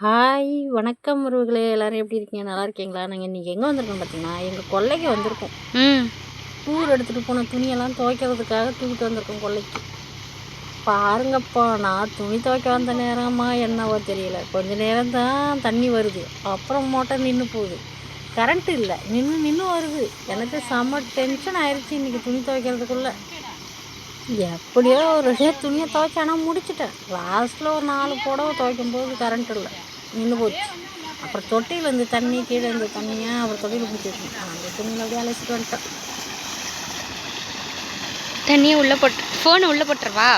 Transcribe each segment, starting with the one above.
Hi வணக்கம் உறவுகளே, எல்லோரும் எப்படி இருக்கீங்க? நல்லா இருக்கீங்களா? நாங்கள் இன்றைக்கி எங்கே வந்திருக்கோம் பார்த்தீங்கன்னா, எங்கள் கொல்லைக்கு வந்திருக்கோம். டூர் எடுத்துகிட்டு போன துணியெல்லாம் துவைக்கிறதுக்காக தூக்கிட்டு வந்திருக்கோம் கொல்லைக்கு. பாருங்கப்பா, நான் துணி துவைக்க வந்த நேரமா என்னவோ தெரியல, கொஞ்சம் நேரம் தான் தண்ணி வருது, அப்புறம் மோட்டர் நின்று போகுது, கரண்ட்டு இல்லை, நின்று வருது. எனக்கு செம்ம டென்ஷன் ஆயிடுச்சு இன்றைக்கி துணி துவைக்கிறதுக்குள்ளே. எப்படியோ ஒரு துணியை துவைச்சி ஆனால் முடிச்சிட்டேன். லாஸ்ட்டில் ஒரு 4 புடவை துவைக்கும் போது கரண்ட் இல்லை, நின்று போச்சு. அப்புறம் தொட்டியில் இருந்து தண்ணி கீழே இருந்து தண்ணியாக அப்புறம் தொட்டியில் பிடிச்சி வச்சுருக்கேன். அந்த துணியில் அப்படியே அலசிட்டு வந்துட்டேன். தண்ணியை உள்ளே போட்டு ஃபோனை உள்ளே போட்டுருவா.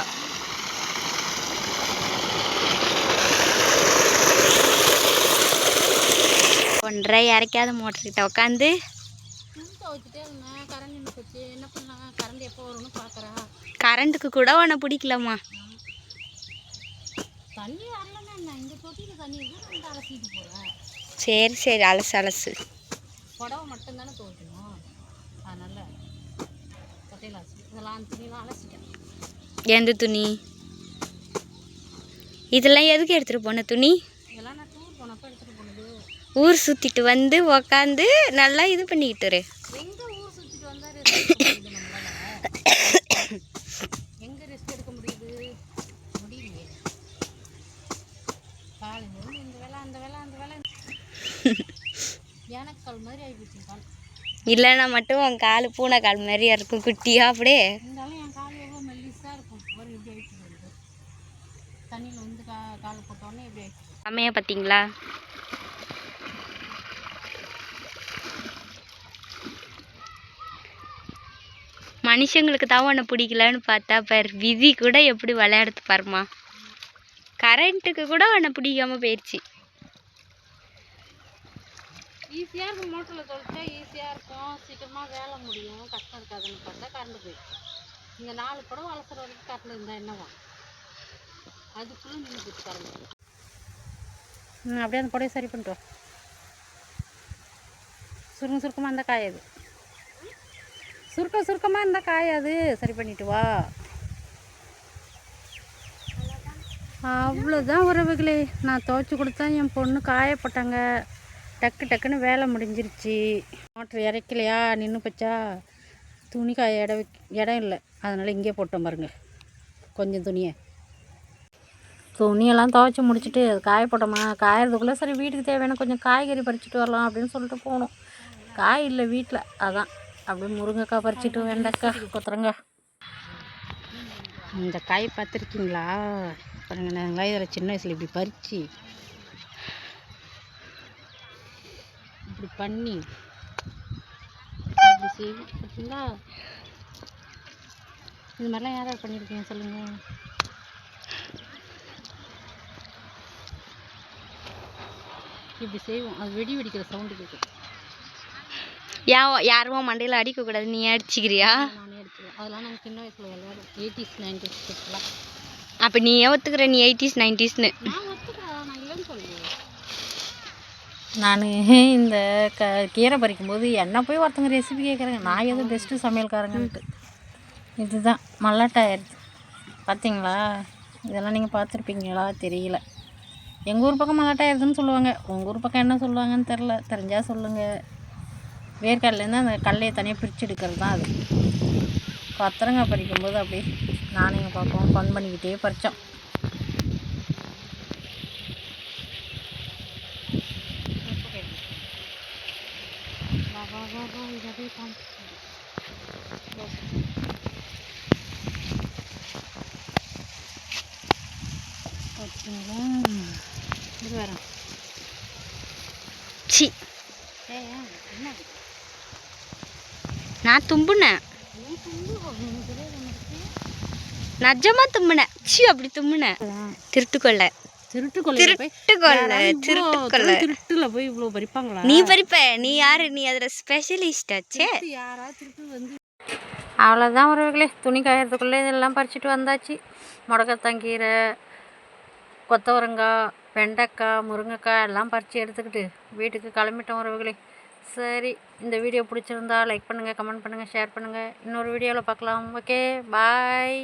ஒன்றரை இறக்காத மோட்டர்கிட்ட உட்காந்து துணி துவைச்சிட்டே இருந்தேன், கரண்ட் நின்று போச்சு. என்ன பண்ணலாம், கரண்ட் எப்போ வரும்னு பார்க்குறேன். கரண்ட்டுக்கு கூட உன்னை பிடிக்கலாமா? தண்ணி வரலன்னா என்ன, இந்த தொட்டியில் தண்ணி இருக்கு, இந்த அலசிட்டு போகிறேன். சரி சரி, அலசு புடவை மட்டும்தானே துவைக்கணும், அதனால் தொட்டையில் அலசி இதெல்லாம் துணியெல்லாம் அலசிட்டேன். எந்த துணி இதெல்லாம்? எதுக்கு எடுத்துகிட்டு போன துணி? இதெல்லாம் நான் டூர் போனப்போ எடுத்துகிட்டு போனது. ஊர் சுற்றிட்டு வந்து உக்காந்து நல்லா இது பண்ணிக்கிட்டு. எங்கே ஊர் சுற்றிட்டு வந்தால் எங்கே ரெஸ்ட் எடுக்க முடியுது? முடியலையே. காலையிலேருந்து இந்த வேலை அந்த வேலை அந்த வேலை ஏனக்கால் மாதிரி ஆகிப்போச்சு கால். இல்லைன்னா மட்டும் உன் கால் பூனை கால் மாதிரியா இருக்கும், குட்டியா அப்படியே. இருந்தாலும் என் கால் எவ்வளோ மெல்லிஸாக இருக்கும், ஒரு எப்படி ஆகிட்டு வருது. தண்ணியில் வந்து கால் போட்டோன்னே எப்படி ஆகிடுச்சு. செம்மையா பார்த்தீங்களா? மனுஷங்களுக்கு தான் உன்னை பிடிக்கலன்னு பார்த்தா பாரு, விதி கூட எப்படி விளையாடுது பாருமா. கரண்ட்டுக்கு கூட உன்னை பிடிக்காம போயிடுச்சு. ஈஸியாக இருக்கும், மோட்டரில் தொலைச்சா ஈஸியாக இருக்கும், சீக்கிரமாக வேலை முடியும், கஷ்டம் இருக்காதுன்னு பார்த்தா கரண்ட் போயிடுச்சு. இங்கே 4 படம் வளர்க்குற வரைக்கும் கரண்ட் இருந்தால் என்னவா, அதுக்குள்ளே நின்று போச்சு கரண்ட். அப்படியே அந்த புடவை சரி பண்ணிட்டு சுருக்கமாக இருந்தால் காயாது, சுருக்கமாக இருந்தால் காயாது, சரி பண்ணிட்டு வா. அவ்வளோதான் உறவுகளே, நான் துவைச்சி கொடுத்தா என் பொண்ணு காயப்பட்டாங்க, டக்குன்னு வேலை முடிஞ்சிருச்சு. மோட்ரு இறக்கலையா, நின்று போச்சா, துணி காய இடம் இல்லை, அதனால் இங்கே போட்டோம் பாருங்க கொஞ்சம் துணியெல்லாம் துவைச்சி முடிச்சுட்டு அது காய போட்டோமா, காயறதுக்குள்ளே சரி வீட்டுக்கு தேவையான கொஞ்சம் காய்கறி பறிச்சுட்டு வரலாம் அப்படின்னு சொல்லிட்டு போனோம். காய் இல்லை வீட்டில், அதான் அப்படியே முருங்கைக்காய் பறிச்சுட்டு, வெண்டைக்காய், கொத்தரங்காய். இந்த காய் பார்த்துருக்கீங்களா பாருங்க, நாங்கள் இதில் சின்ன வயசில் இப்படி பறித்து இப்படி பண்ணி இப்படி செய்வோம் பார்த்தீங்களா. இது மாதிரிலாம் யாராவது பண்ணியிருக்கீங்க சொல்லுங்கள். இப்படி செய்வோம், அது வெடிக்கிற சவுண்டு கேட்கும். யாரும் மண்டையில் அடிக்கக்கூடாது, நீ அடிச்சுக்கிறியா? நானே அடிச்சுக்கிறேன், அதெல்லாம் நாங்கள் சின்ன வயசில் விளையாடும், 80s 90s. அப்போ நீ ஒத்துக்கிற, நீ 80s 90sன்னு? நான் ஒத்துக்கிறேன், நான் இல்லைன்னு சொல்லுவேன். நான் இந்த கீரை பறிக்கும்போது என்ன போய் ஒருத்தங்க ரெசிபி கேட்குறாங்க, நான் எதுவும் பெஸ்ட்டு சமையல்காரங்கன்ட்டு. இதுதான் மல்லாட்டாயிருச்சு பார்த்தீங்களா, இதெல்லாம் நீங்கள் பார்த்துருப்பீங்களா தெரியல. எங்கள் ஊர் பக்கம் மல்லாட்டாயிருதுன்னு சொல்லுவாங்க, உங்கள் ஊர் பக்கம் என்ன சொல்லுவாங்கன்னு தெரில, தெரிஞ்சால் சொல்லுங்கள். வேர்க்கடலேருந்து அந்த கடலையை தனியாக பிரித்து எடுக்கிறது தான் அது. கொத்தரங்காய் பறிக்கும்போது அப்படியே நானும் எங்கள் பாப்பாவும் ஃபன் பண்ணிக்கிட்டே பறித்தோம். இது வரேன். சி, நான் தும்புனேன், நஜமா தும்புனேன். சி, அப்படி தும்புனேன். திருட்டுக்கொள்ள போய் இவ்வளோ பறிப்பாங்களா? நீ பறிப்ப, நீ யாரு? நீ அதில் ஸ்பெஷலிஸ்ட் ஆச்சே. அவ்வளோதான் உறவுகளே, துணி காயறதுக்குள்ளே இதெல்லாம் பறிச்சுட்டு வந்தாச்சு. முடக்கத்தங்கீரை, கொத்தவரங்காய், வெண்டைக்காய், முருங்கைக்காய் எல்லாம் பறித்து எடுத்துக்கிட்டு வீட்டுக்கு கிளம்பிட்டோம் உறவுகளே. சரி, இந்த வீடியோ பிடிச்சிருந்தா லைக் பண்ணுங்கள், கமெண்ட் பண்ணுங்கள், ஷேர் பண்ணுங்கள். இன்னொரு வீடியோவில் பார்க்கலாம். ஓகே, பாய்.